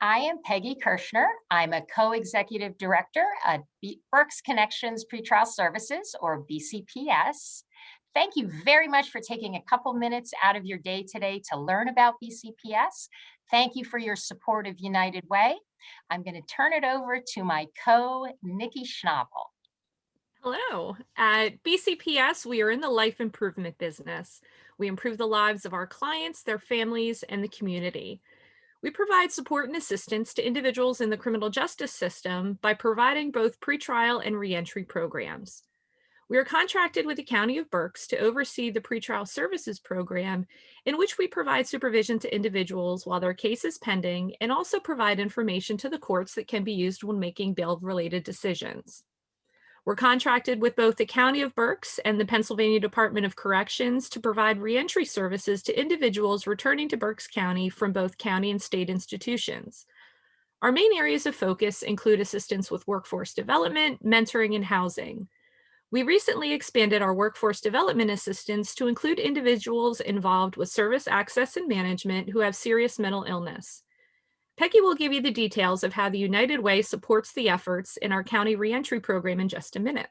I am Peggy Kershner. I'm a co-executive director at Berks Connections Pretrial Services, or BCPS. Thank you very much for taking a couple minutes out of your day today to learn about BCPS. Thank you for your support of United Way. I'm going to turn it over to my Nikki Schnovel. Hello. At BCPS, we are in the life improvement business. We improve the lives of our clients, their families, and the community. We provide support and assistance to individuals in the criminal justice system by providing both pretrial and reentry programs. We are contracted with the County of Berks to oversee the pretrial services program, in which we provide supervision to individuals while their case is pending and also provide information to the courts that can be used when making bail-related decisions. We're contracted with both the County of Berks and the Pennsylvania Department of Corrections to provide reentry services to individuals returning to Berks County from both county and state institutions. Our main areas of focus include assistance with workforce development, mentoring, and housing. We recently expanded our workforce development assistance to include individuals involved with service access and management who have serious mental illness. Peggy will give you the details of how the United Way supports the efforts in our county reentry program in just a minute.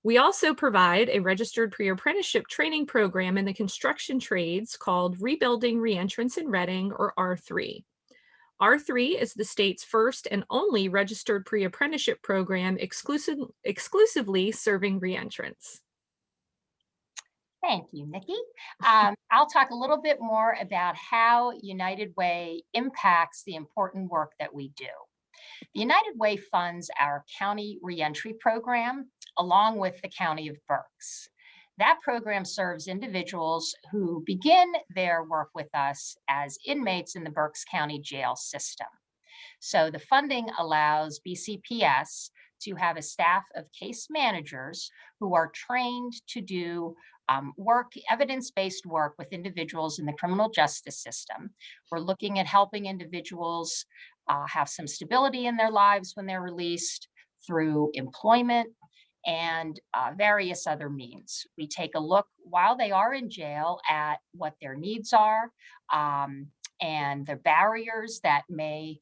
We also provide a registered pre-apprenticeship training program in the construction trades called Rebuilding Reentrance in Reading, or R3. R3 is the state's first and only registered pre-apprenticeship program exclusively serving reentrants. Thank you, Nikki. I'll talk a little bit more about how United Way impacts the important work that we do. The United Way funds our county reentry program along with the County of Berks. That program serves individuals who begin their work with us as inmates in the Berks County jail system. So the funding allows BCPS to have a staff of case managers who are trained to do evidence-based work with individuals in the criminal justice system. We're looking at helping individuals have some stability in their lives when they're released through employment and various other means. We take a look while they are in jail at what their needs are, and the barriers that may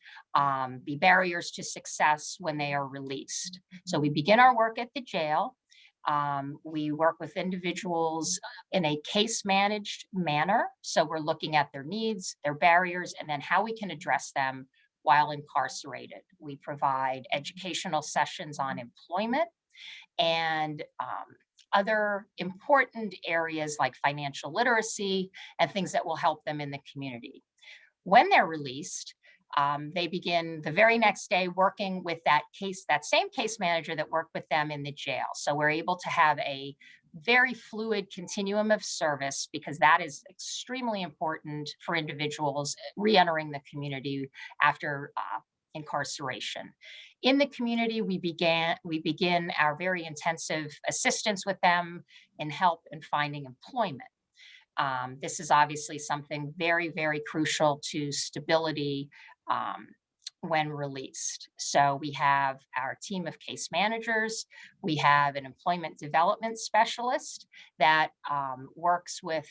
be barriers to success when they are released. So we begin our work at the jail. We work with individuals in a case managed manner. So we're looking at their needs, their barriers, and then how we can address them while incarcerated. We provide educational sessions on employment and other important areas like financial literacy and things that will help them in the community. When they're released, they begin the very next day working with that same case manager that worked with them in the jail. So we're able to have a very fluid continuum of service because that is extremely important for individuals re-entering the community after incarceration. In the community, we begin our very intensive assistance with them in help in finding employment. This is obviously something very, very crucial to stability when released. So we have our team of case managers. We have an employment development specialist that works with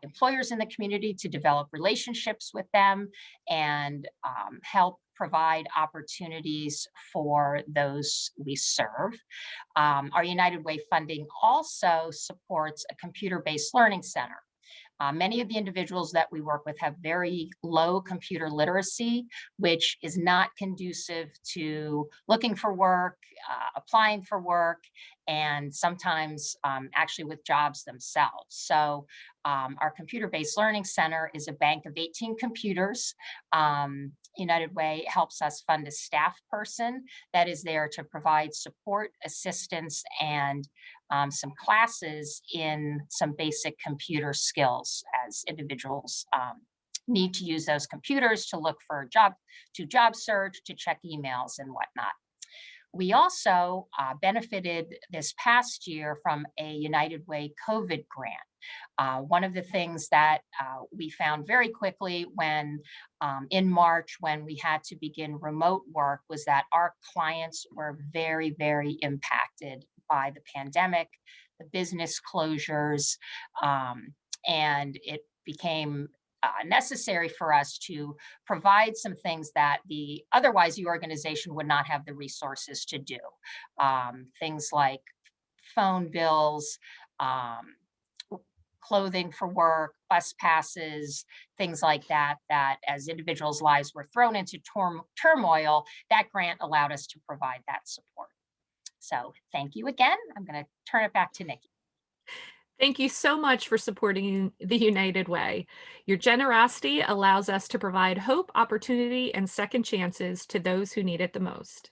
employers in the community to develop relationships with them and help provide opportunities for those we serve. Our United Way funding also supports a computer-based learning center. Many of the individuals that we work with have very low computer literacy, which is not conducive to looking for work, applying for work, and sometimes actually with jobs themselves. So our computer-based learning center is a bank of 18 computers. United Way helps us fund a staff person that is there to provide support, assistance, and some classes in some basic computer skills as individuals need to use those computers to look for job search, to check emails and whatnot. We also benefited this past year from a United Way COVID grant. One of the things that we found very quickly in March, when we had to begin remote work, was that our clients were very, very impacted by the pandemic, the business closures, and it became necessary for us to provide some things that otherwise the organization would not have the resources to do. Things like phone bills, um, clothing for work, bus passes, things like that, that as individuals' lives were thrown into turmoil, that grant allowed us to provide that support. So thank you again. I'm going to turn it back to Nikki. Thank you so much for supporting the United Way. Your generosity allows us to provide hope, opportunity, and second chances to those who need it the most.